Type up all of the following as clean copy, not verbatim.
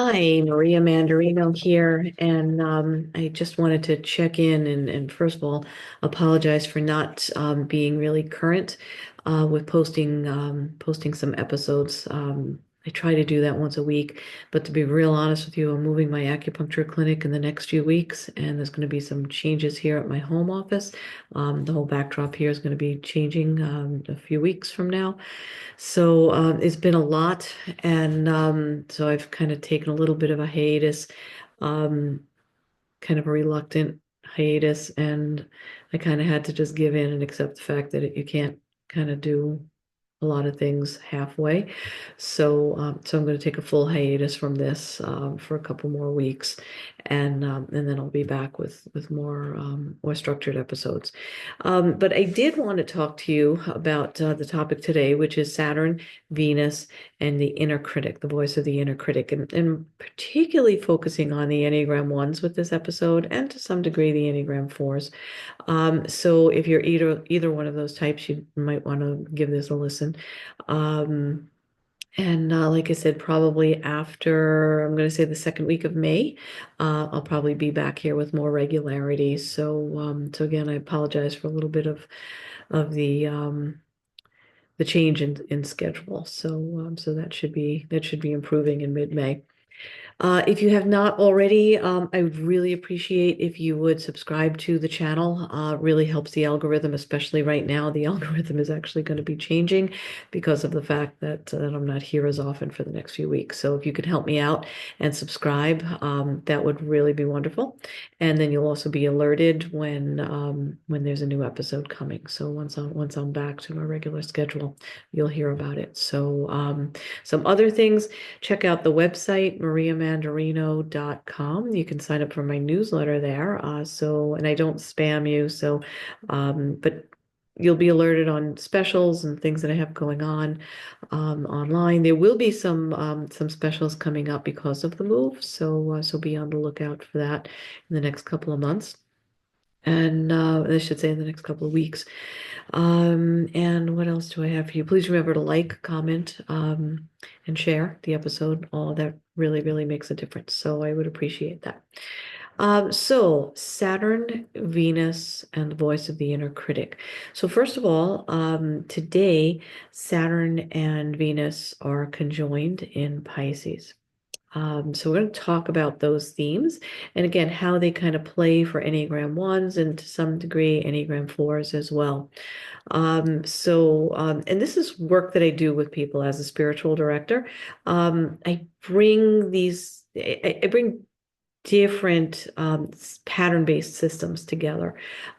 Hi, Maria Mandarino here, and I just wanted to check in and first of all apologize for not being really current with posting some episodes. I try to do that once a week, but to be real honest with you, I'm moving my acupuncture clinic in the next few weeks, and there's going to be some changes here at my home office. The whole backdrop here is going to be changing a few weeks from now. So it's been a lot, and so I've kind of taken a little bit of a hiatus, um, kind of a reluctant hiatus, and I kind of had to just give in and accept the fact that you can't kind of do a lot of things halfway. So I'm going to take a full hiatus from this for a couple more weeks, and then I'll be back with more structured episodes. But I did want to talk to you about the topic today, which is Saturn, Venus, and the inner critic, the voice of the inner critic, and particularly focusing on the Enneagram ones with this episode, and to some degree the Enneagram fours. So if you're either one of those types, you might want to give this a listen. Um, and like I said, probably after I'm going to say the second week of May, I'll probably be back here with more regularity. So again, I apologize for a little bit of the change in schedule. So that should be improving in mid-May. If you have not already, I would really appreciate if you would subscribe to the channel. Really helps the algorithm, especially right now. The algorithm is actually going to be changing because of the fact that I'm not here as often for the next few weeks. So if you could help me out and subscribe, that would really be wonderful. And then you'll also be alerted when there's a new episode coming. So once I'm back to my regular schedule, you'll hear about it. So some other things. Check out the website, mariamandarino.com. You can sign up for my newsletter there. And I don't spam you, but you'll be alerted on specials and things that I have going on online. There will be some specials coming up because of the move, so be on the lookout for that in the next couple of months. And I should say in the next couple of weeks. And what else do I have for you? Please remember to like, comment, and share the episode. All that really, really makes a difference. So I would appreciate that. So Saturn, Venus, and the voice of the inner critic. So first of all, today Saturn and Venus are conjoined in Pisces. So we're going to talk about those themes and again how they kind of play for Enneagram ones and to some degree Enneagram fours as well. And this is work that I do with people as a spiritual director. I bring I bring different pattern-based systems together.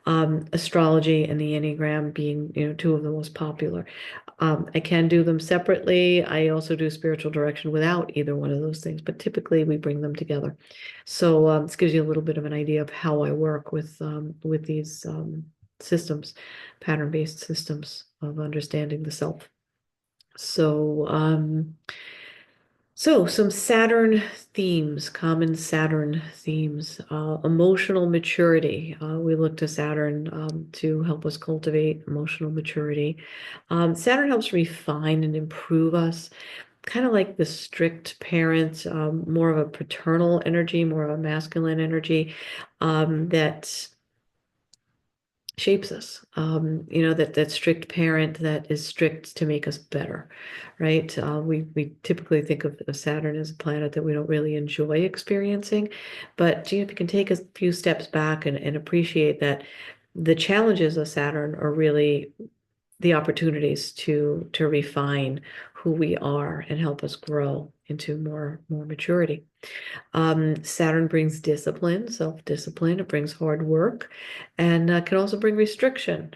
Astrology and the Enneagram being, two of the most popular. I can do them separately. I also do spiritual direction without either one of those things, but typically we bring them together. So this gives you a little bit of an idea of how I work with these systems, pattern-based systems of understanding the self. So, some Saturn themes, common Saturn themes, emotional maturity. We look to Saturn to help us cultivate emotional maturity. Saturn helps refine and improve us, kind of like the strict parent, more of a paternal energy, more of a masculine energy that shapes us. That strict parent that is strict to make us better, right? We typically think of Saturn as a planet that we don't really enjoy experiencing, but if you can take a few steps back and appreciate that the challenges of Saturn are really the opportunities to refine who we are and help us grow into more maturity. Saturn brings discipline, self-discipline. It brings hard work, and can also bring restriction.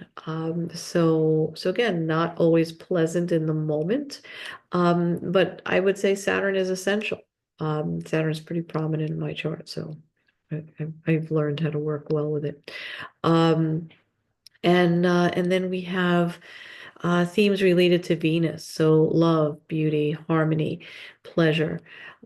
So again, not always pleasant in the moment, but I would say Saturn is essential. Saturn is pretty prominent in my chart, so I've learned how to work well with it. Um, and then we have themes related to Venus. So love, beauty, harmony, pleasure,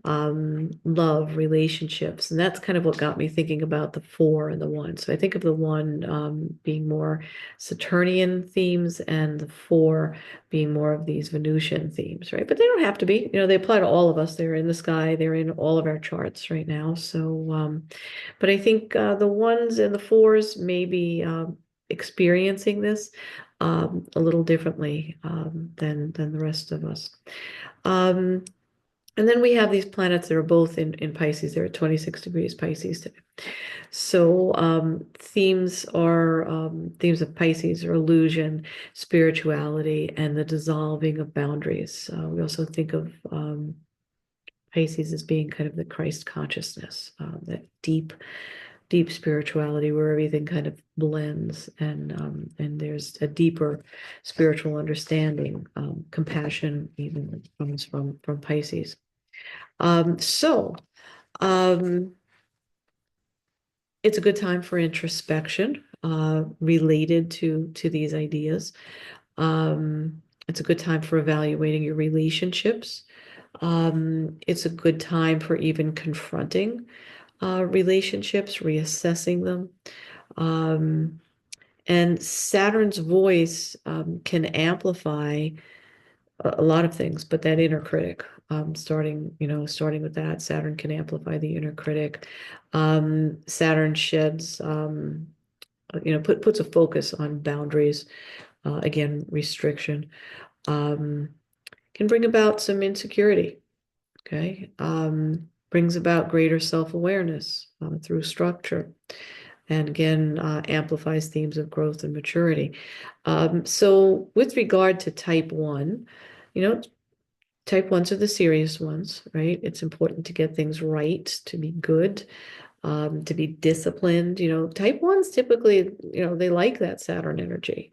love, relationships. And that's kind of what got me thinking about the four and the one. So I think of the one being more Saturnian themes and the four being more of these Venusian themes, right? But they don't have to be. They apply to all of us. They're in the sky. They're in all of our charts right now. So, but I think the ones and the fours may be experiencing this a little differently than the rest of us. Um, and then we have these planets that are both in Pisces. They're at 26 degrees Pisces today. So themes of Pisces are illusion, spirituality, and the dissolving of boundaries. We also think of Pisces as being kind of the Christ consciousness, that deep spirituality where everything kind of blends and there's a deeper spiritual understanding, compassion even that comes from Pisces. So it's a good time for introspection related to these ideas. It's a good time for evaluating your relationships. It's a good time for even confronting relationships, reassessing them. And Saturn's voice can amplify a lot of things, but that inner critic, starting with that, Saturn can amplify the inner critic. Saturn sheds, puts a focus on boundaries, again, restriction, um, can bring about some insecurity. Okay. Brings about greater self-awareness through structure. And again, amplifies themes of growth and maturity. So with regard to type one, you know, type ones are the serious ones, right? It's important to get things right, to be good, to be disciplined. Type ones typically, they like that Saturn energy.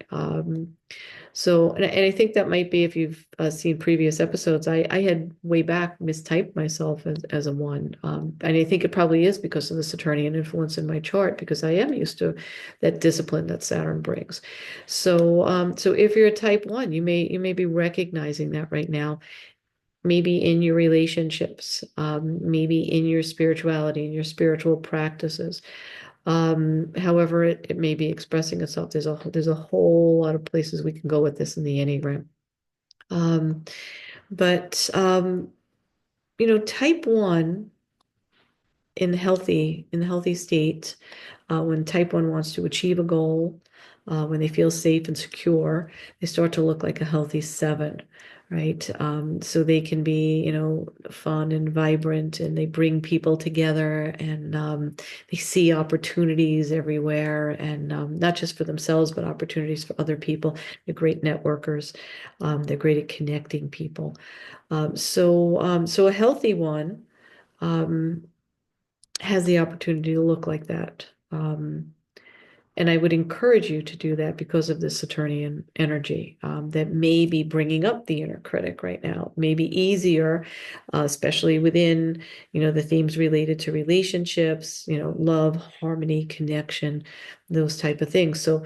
So, and I think that might be if you've seen previous episodes, I had way back mistyped myself as a one. And I think it probably is because of the Saturnian influence in my chart, because I am used to that discipline that Saturn brings. So if you're a type one, you may be recognizing that right now, maybe in your relationships, maybe in your spirituality, in your spiritual practices. However, it may be expressing itself. There's a whole lot of places we can go with this in the Enneagram. But type one in the healthy state, when type one wants to achieve a goal, when they feel safe and secure, they start to look like a healthy seven, right? So they can be, fun and vibrant, and they bring people together, and they see opportunities everywhere, and not just for themselves, but opportunities for other people. They're great networkers. They're great at connecting people. So a healthy one has the opportunity to look like that. And I would encourage you to do that because of the Saturnian energy that may be bringing up the inner critic right now. Maybe easier, especially within, the themes related to relationships, love, harmony, connection, those type of things. So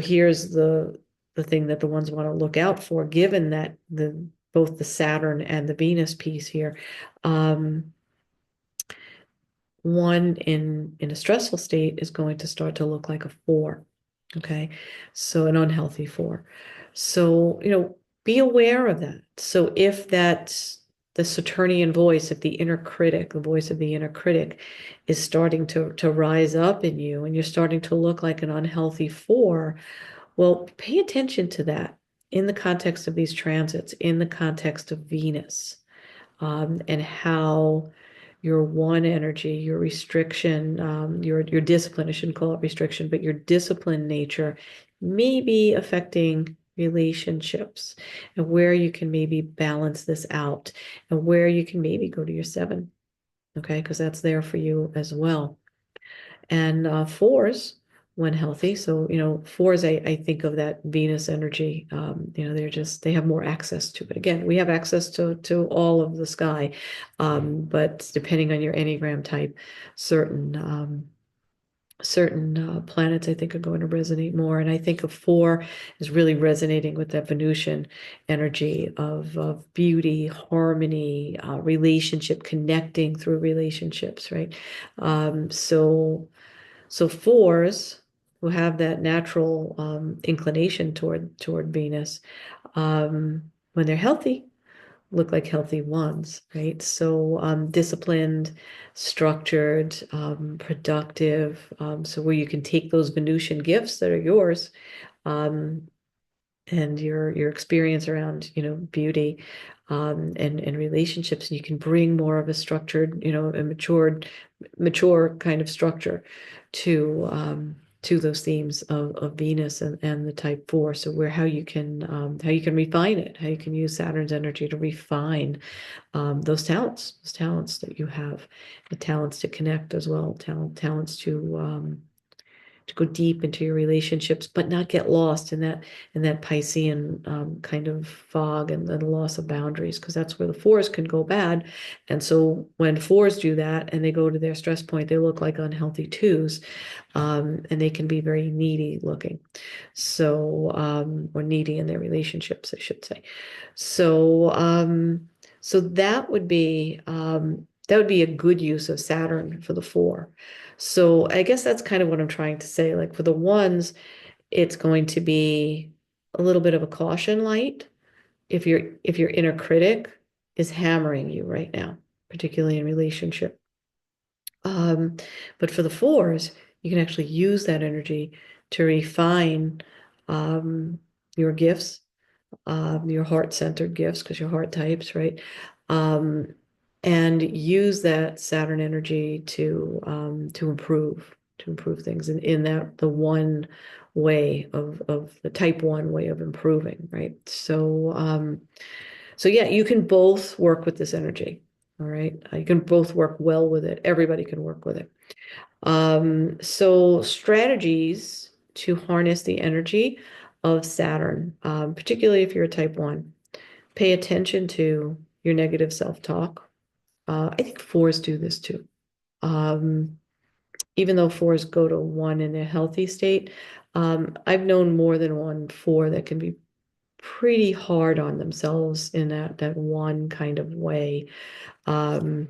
here's the thing that the ones want to look out for, given that both the Saturn and the Venus piece here. One in a stressful state is going to start to look like a four. Okay. So an unhealthy four. So, be aware of that. So if that's the Saturnian voice, if the inner critic, the voice of the inner critic is starting to rise up in you, and you're starting to look like an unhealthy four, well, pay attention to that in the context of these transits, in the context of Venus, and how your one energy, your restriction, your discipline, I shouldn't call it restriction, but your discipline nature may be affecting relationships, and where you can maybe balance this out, and where you can maybe go to your seven, okay, because that's there for you as well. And fours, when healthy, so fours, I think of that Venus energy. They have more access to it. Again, we have access to all of the sky, but depending on your Enneagram type, certain certain planets I think are going to resonate more. And I think a four is really resonating with that Venusian energy of beauty, harmony, relationship, connecting through relationships, right? So fours who have that natural inclination toward Venus, when they're healthy, look like healthy ones, right? So disciplined, structured, productive. So where you can take those Venusian gifts that are yours, um, and your experience around, beauty, and relationships, and you can bring more of a structured, a mature kind of structure to those themes of Venus and the type four. So where how you can refine it, how you can use Saturn's energy to refine those talents that you have, the talents to connect as well, talents to go deep into your relationships, but not get lost in that Piscean kind of fog and the loss of boundaries, because that's where the fours can go bad. And so when fours do that and they go to their stress point, they look like unhealthy twos, and they can be very needy looking. So, or needy in their relationships, I should say. So, so that would be a good use of Saturn for the four. So I guess that's kind of what I'm trying to say. Like for the ones, it's going to be a little bit of a caution light if your inner critic is hammering you right now, particularly in relationship. Um, but for the fours, you can actually use that energy to refine um, your gifts, your heart-centered gifts, because your heart types, right? Um, and use that Saturn energy to improve things in that the one way of the type one way of improving, right? So yeah, you can both work with this energy. All right. You can both work well with it. Everybody can work with it. So strategies to harness the energy of Saturn, particularly if you're a type one, pay attention to your negative self-talk. I think fours do this too. Um, Even though fours go to one in a healthy state, I've known more than one four that can be pretty hard on themselves in that one kind of way. Um,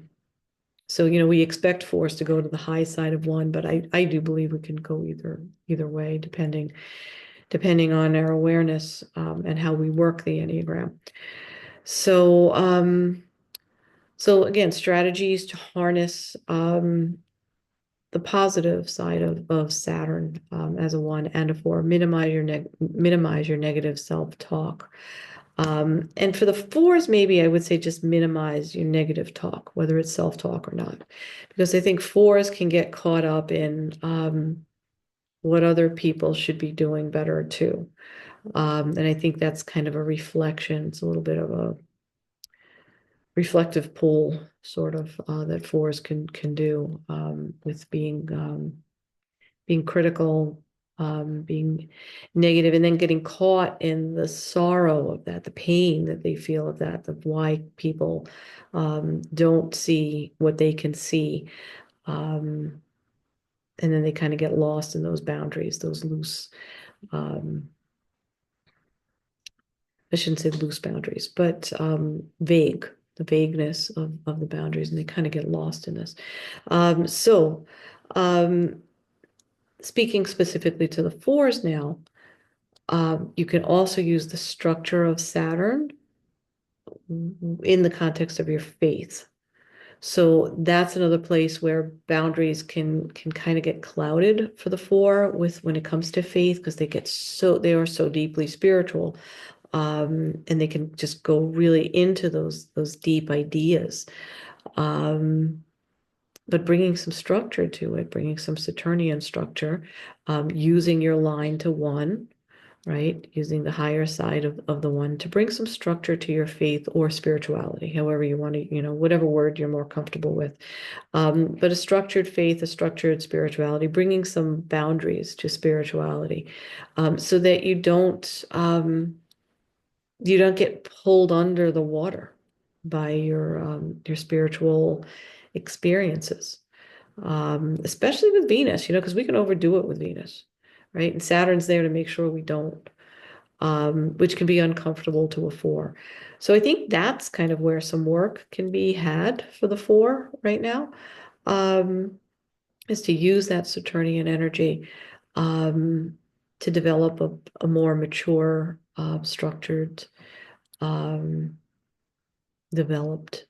so, we expect fours to go to the high side of one, but I do believe we can go either way, depending on our awareness, and how we work the Enneagram. So, so again, strategies to harness the positive side of Saturn, as a one and a four. Minimize your negative self-talk. And for the fours, maybe I would say just minimize your negative talk, whether it's self-talk or not, because I think fours can get caught up in what other people should be doing better too. And I think that's kind of a reflection. It's a little bit of a reflective pool, sort of, that fours can do, with being critical, being negative, and then getting caught in the sorrow of that, the pain that they feel of that, of why people don't see what they can see. Um, and then they kind of get lost in those boundaries, those loose, um, I shouldn't say loose boundaries, but vague, the vagueness of the boundaries, and they kind of get lost in this. So, um, speaking specifically to the fours now, you can also use the structure of Saturn in the context of your faith. So that's another place where boundaries can kind of get clouded for the four with when it comes to faith, because they are so deeply spiritual, and they can just go really into those deep ideas. Um, but bringing some structure to it, bringing some Saturnian structure, using your line to one, right? Using the higher side of the one to bring some structure to your faith or spirituality, however you want to, whatever word you're more comfortable with. But a structured faith, a structured spirituality, bringing some boundaries to spirituality, so that you don't get pulled under the water by your spiritual experiences. especially with Venus, because we can overdo it with Venus, right? And Saturn's there to make sure we don't, which can be uncomfortable to a four. So I think that's kind of where some work can be had for the four right now, um, is to use that Saturnian energy um, to develop a more mature, structured, um, developed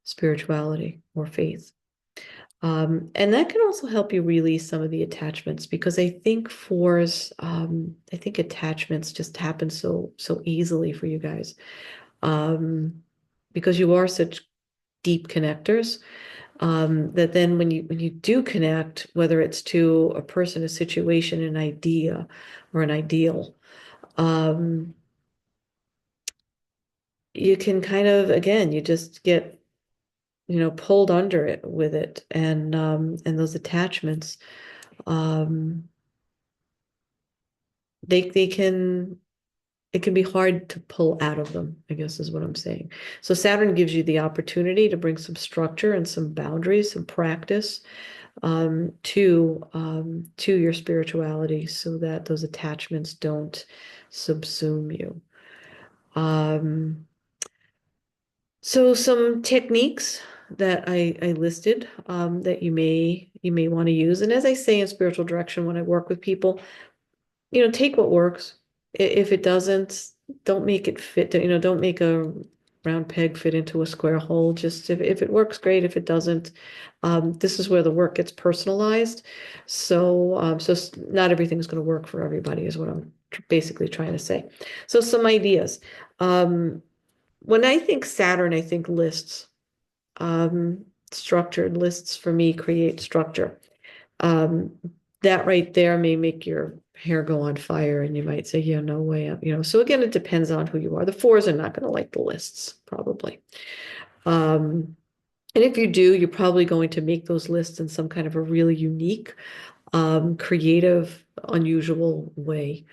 spirituality or faith. And that can also help you release some of the attachments because I think I think attachments just happen so easily for you guys. Um, because you are such deep connectors, that then when you do connect, whether it's to a person, a situation, an idea, or an ideal, um, you can kind of, again, you just get, pulled under it with it and those attachments, um, they can it can be hard to pull out of them, I guess is what I'm saying. So Saturn gives you the opportunity to bring some structure and some boundaries, some practice to your spirituality so that those attachments don't subsume you. Um, so some techniques that I listed that you may want to use. And as I say in spiritual direction, when I work with people, take what works. If it doesn't, don't make it fit, don't make a round peg fit into a square hole. Just if it works, great. If it doesn't, this is where the work gets personalized. So not everything's going to work for everybody is what I'm basically trying to say. So some ideas. Um, when I think Saturn, I think lists. Um, Structured lists for me create structure. Um, that right there may make your hair go on fire and you might say, yeah, no way. So again, it depends on who you are. The fours are not going to like the lists, probably. And if you do, you're probably going to make those lists in some kind of a really unique, creative, unusual way.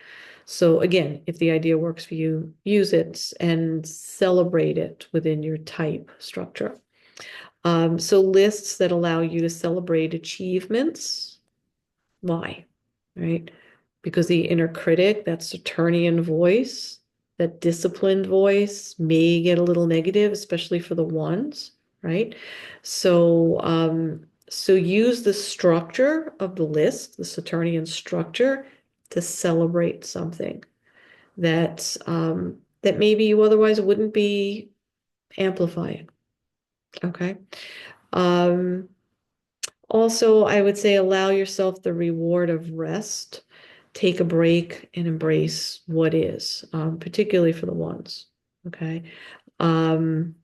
So again, if the idea works for you, use it and celebrate it within your type structure. So lists that allow you to celebrate achievements. Why? Right? Because the inner critic, that Saturnian voice, that disciplined voice may get a little negative, especially for the ones, right? So use the structure of the list, the Saturnian structure, to celebrate something that maybe you otherwise wouldn't be amplifying. Okay. Um, Also, I would say allow yourself the reward of rest. Take a break and embrace what is, particularly for the ones. Okay. Um,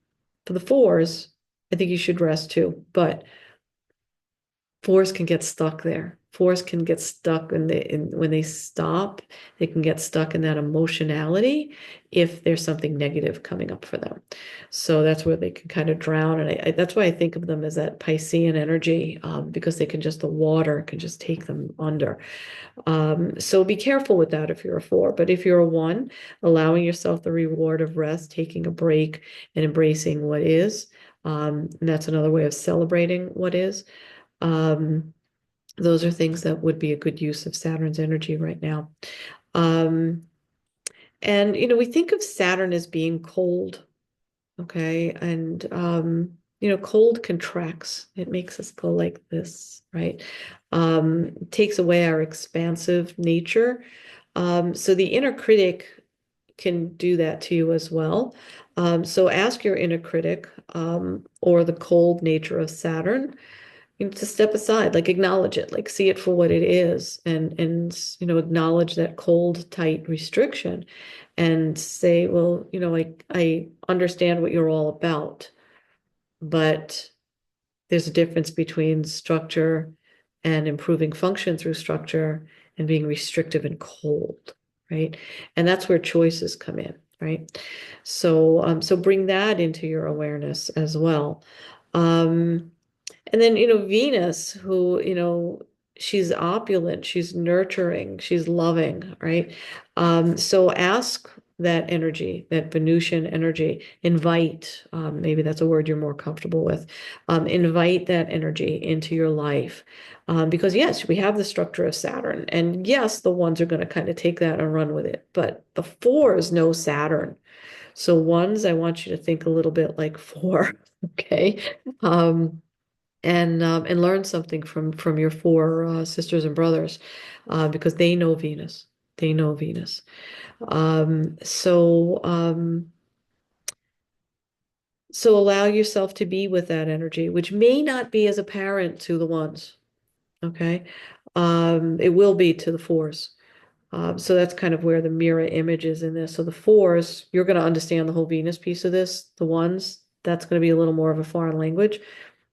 for the fours, I think you should rest too, but fours can get stuck there. Fours can get stuck when they stop, they can get stuck in that emotionality if there's something negative coming up for them. So that's where they can kind of drown. And that's why I think of them as that Piscean energy, because the water can just take them under. So be careful with that if you're a four. But if you're a one, allowing yourself the reward of rest, taking a break, and embracing what is, and that's another way of celebrating what is. Um, those are things that would be a good use of Saturn's energy right now. Um, and we think of Saturn as being cold, okay? And cold contracts. It makes us go like this, right? Takes away our expansive nature. So the inner critic can do that to you as well. So ask your inner critic, or the cold nature of Saturn, to step aside, like acknowledge it, like see it for what it is, and acknowledge that cold, tight restriction, and say, well, I understand what you're all about, but there's a difference between structure and improving function through structure and being restrictive and cold, right? And that's where choices come in, right? So bring that into your awareness as well. And then, Venus, who, she's opulent, she's nurturing, she's loving, right? So ask that energy, that Venusian energy. Invite, maybe that's a word you're more comfortable with. Invite that energy into your life. Because yes, we have the structure of Saturn, and yes, the ones are going to kind of take that and run with it. But the fours know Saturn. So ones, I want you to think a little bit like four, okay? Um, and learn something from your four sisters and brothers, because they know Venus. They know Venus. Um, so um, so allow yourself to be with that energy, which may not be as apparent to the ones, okay? It will be to the fours. So that's kind of where the mirror image is in this. So the fours, you're going to understand the whole Venus piece of this. The ones, that's going to be a little more of a foreign language.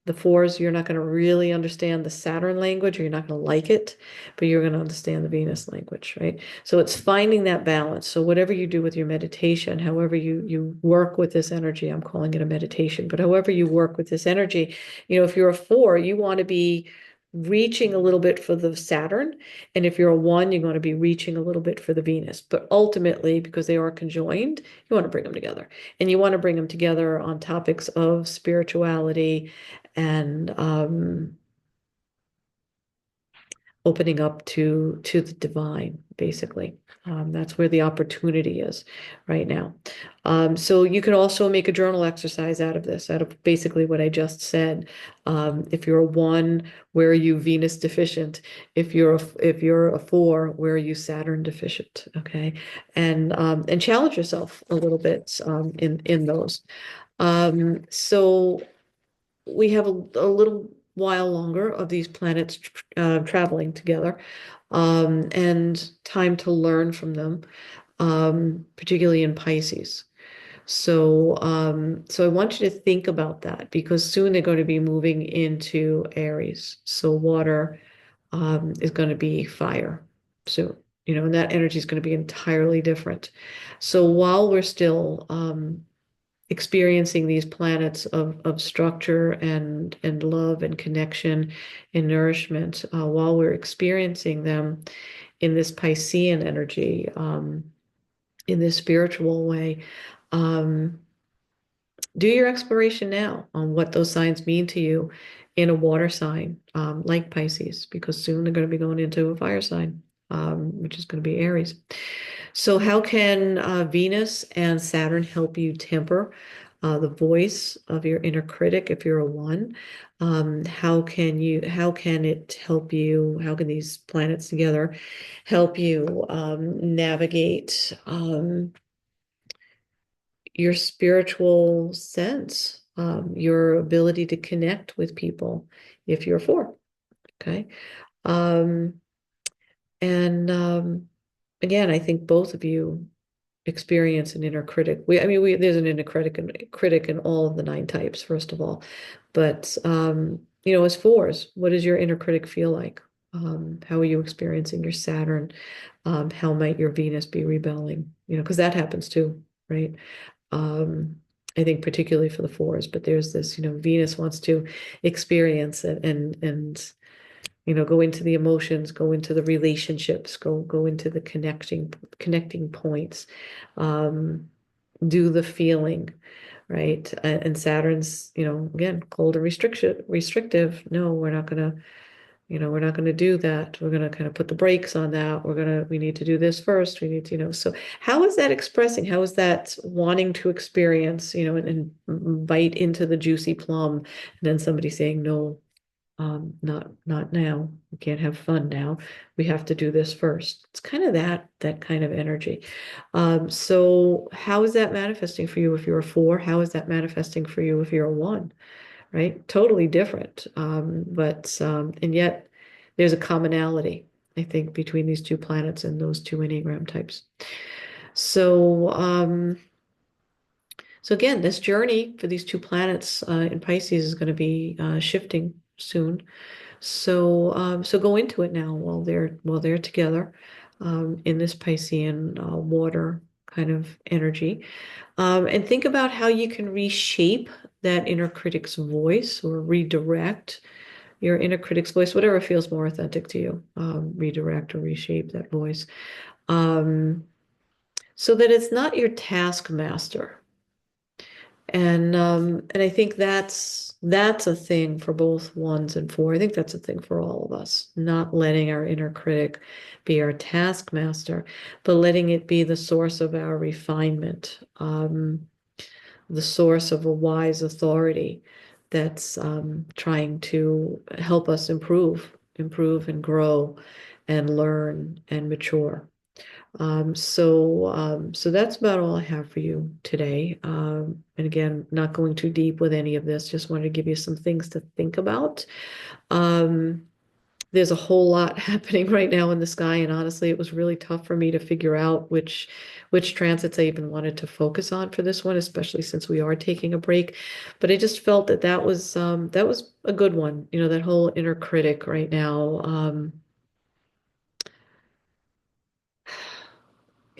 The fours, you're not going to really understand the Saturn language, or you're not going to like it, but you're going to understand the Venus language, right? So it's finding that balance. So whatever you do with your meditation, however you work with this energy, I'm calling it a meditation, but however you work with this energy, if you're a four, you want to be reaching a little bit for the Saturn, and if you're a one, you're going to be reaching a little bit for the Venus. But ultimately, because they are conjoined, you want to bring them together, and you want to bring them together on topics of spirituality and opening up to the divine, basically. That's where the opportunity is right now. So you can also make a journal exercise out of this, out of basically what I just said. If you're a one, where are you Venus deficient? If you're a four, where are you Saturn deficient? Okay, and challenge yourself a little bit in those. So we have a little while longer of these planets traveling together, and time to learn from them, particularly in Pisces. So I want you to think about that, because soon they're going to be moving into Aries. So water is going to be fire soon, and that energy is going to be entirely different. So while we're still experiencing these planets of structure and love and connection and nourishment, while we're experiencing them in this Piscean energy, in this spiritual way, um, do your exploration now on what those signs mean to you in a water sign, like Pisces, because soon they're going to be going into a fire sign, which is going to be Aries. So how can Venus and Saturn help you temper the voice of your inner critic if you're a one? How can it help you? How can these planets together help you navigate your spiritual sense, your ability to connect with people if you're a four? Okay. Um, and again, I think both of you experience an inner critic. There's an inner critic in all of the nine types, first of all. But as fours, what does your inner critic feel like? How are you experiencing your Saturn? How might your Venus be rebelling? Because that happens too, right? Um, I think particularly for the fours, but there's this, Venus wants to experience it and go into the emotions, go into the relationships, go into the connecting points, um, do the feeling, right? And Saturn's, again, cold and restrictive. No, we're not gonna do that. We're gonna kind of put the brakes on that. We need to do this first. We need to, so how is that expressing? How is that wanting to experience, and bite into the juicy plum, and then somebody saying, no, not now. We can't have fun now. We have to do this first. It's kind of that kind of energy. So how is that manifesting for you if you're a four? How is that manifesting for you if you're a one? Right? Totally different. But and yet there's a commonality, I think, between these two planets and those two Enneagram types. So again, this journey for these two planets in Pisces is going to be shifting soon. So go into it now while they're together, in this Piscean water kind of energy, and think about how you can reshape that inner critic's voice, or redirect your inner critic's voice, whatever feels more authentic to you. Redirect or reshape that voice. Um, so that it's not your taskmaster. And I think that's a thing for both ones and four. I think that's a thing for all of us, not letting our inner critic be our taskmaster, but letting it be the source of our refinement, the source of a wise authority that's trying to help us improve and grow and learn and mature. So that's about all I have for you today. And again, not going too deep with any of this, just wanted to give you some things to think about. Um, there's a whole lot happening right now in the sky, and honestly, it was really tough for me to figure out which transits I even wanted to focus on for this one, especially since we are taking a break. But I just felt that that was a good one. You know, that whole inner critic right now.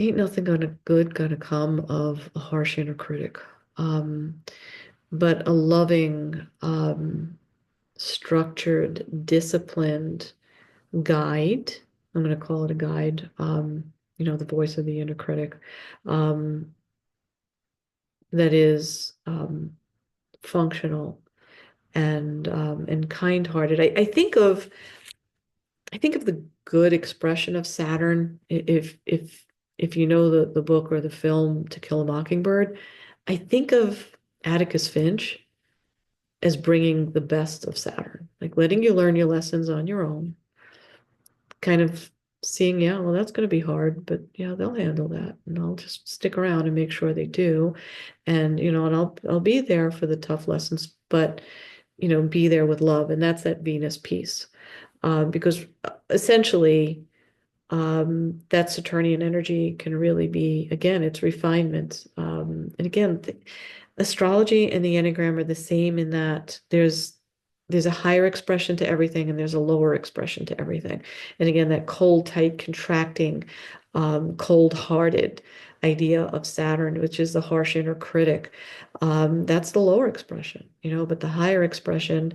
Ain't nothing gonna come of a harsh inner critic. Um, but a loving, structured, disciplined guide. I'm gonna call it a guide. You know, the voice of the inner critic, um, that is functional and kind-hearted. I think of the good expression of Saturn, if you know the book or the film To Kill a Mockingbird, I think of Atticus Finch as bringing the best of Saturn, like letting you learn your lessons on your own, kind of seeing, yeah, well, that's going to be hard, but yeah, they'll handle that, and I'll just stick around and make sure they do, and you know, and I'll be there for the tough lessons, but you know, be there with love, and that's that Venus piece, because essentially that Saturnian energy can really be, again, it's refinement. And again, astrology and the Enneagram are the same in that there's a higher expression to everything and there's a lower expression to everything. And again, that cold, tight, contracting, cold-hearted idea of Saturn, which is the harsh inner critic, that's the lower expression, you know, but the higher expression,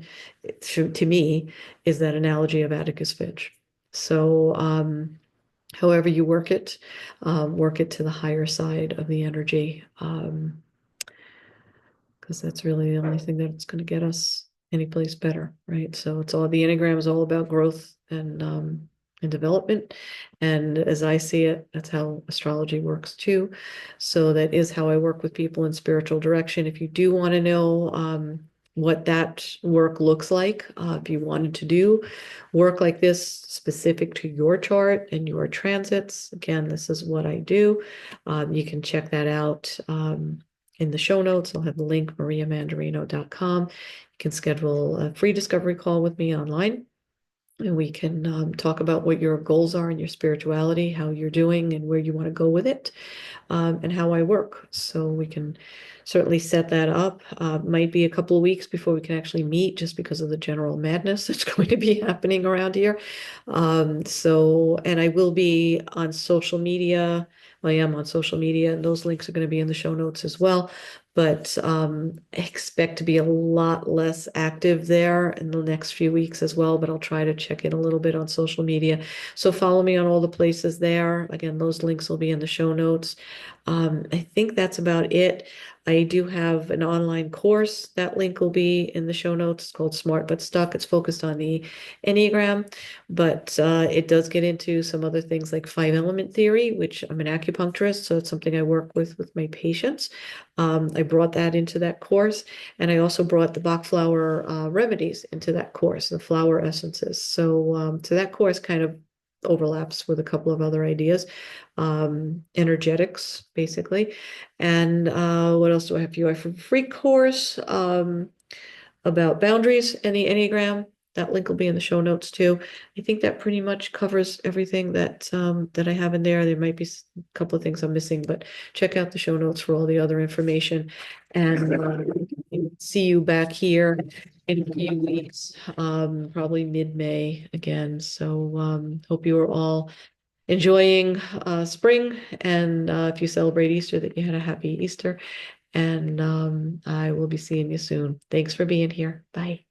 to me, is that analogy of Atticus Finch. So, however you work it to the higher side of the energy, because that's really the only thing that's going to get us any place better, right? So it's all, the Enneagram is all about growth and development. And as I see it, that's how astrology works too. So that is how I work with people in spiritual direction. If you do want to know what that work looks like, if you wanted to do work like this specific to your chart and your transits, again, this is what I do. You can check that out. In the show notes, I'll have the link, mariamandarino.com. You can schedule a free discovery call with me online, and we can talk about what your goals are in your spirituality, how you're doing, and where you want to go with it, and how I work. So we can certainly set that up. Might be a couple of weeks before we can actually meet, just because of the general madness that's going to be happening around here. And I will be on social media. I am on social media, and those links are going to be in the show notes as well. But expect to be a lot less active there in the next few weeks as well. But I'll try to check in a little bit on social media. So follow me on all the places there. Again, those links will be in the show notes. I think that's about it. I do have an online course. That link will be in the show notes. It's called Smart But Stuck. It's focused on the Enneagram, but it does get into some other things like five element theory, which I'm an acupuncturist, so it's something I work with my patients. I brought that into that course, and I also brought the Bach flower remedies into that course, the flower essences. So that course kind of overlaps with a couple of other ideas, energetics, basically. And what else do I have for you? I have a free course about boundaries and the Enneagram. That link will be in the show notes too. I think that pretty much covers everything that I have in there. There might be a couple of things I'm missing, but check out the show notes for all the other information. And see you back here in a few weeks, probably mid-May again. So hope you are all enjoying spring, and if you celebrate Easter, that you had a happy Easter. And I will be seeing you soon. Thanks for being here. Bye.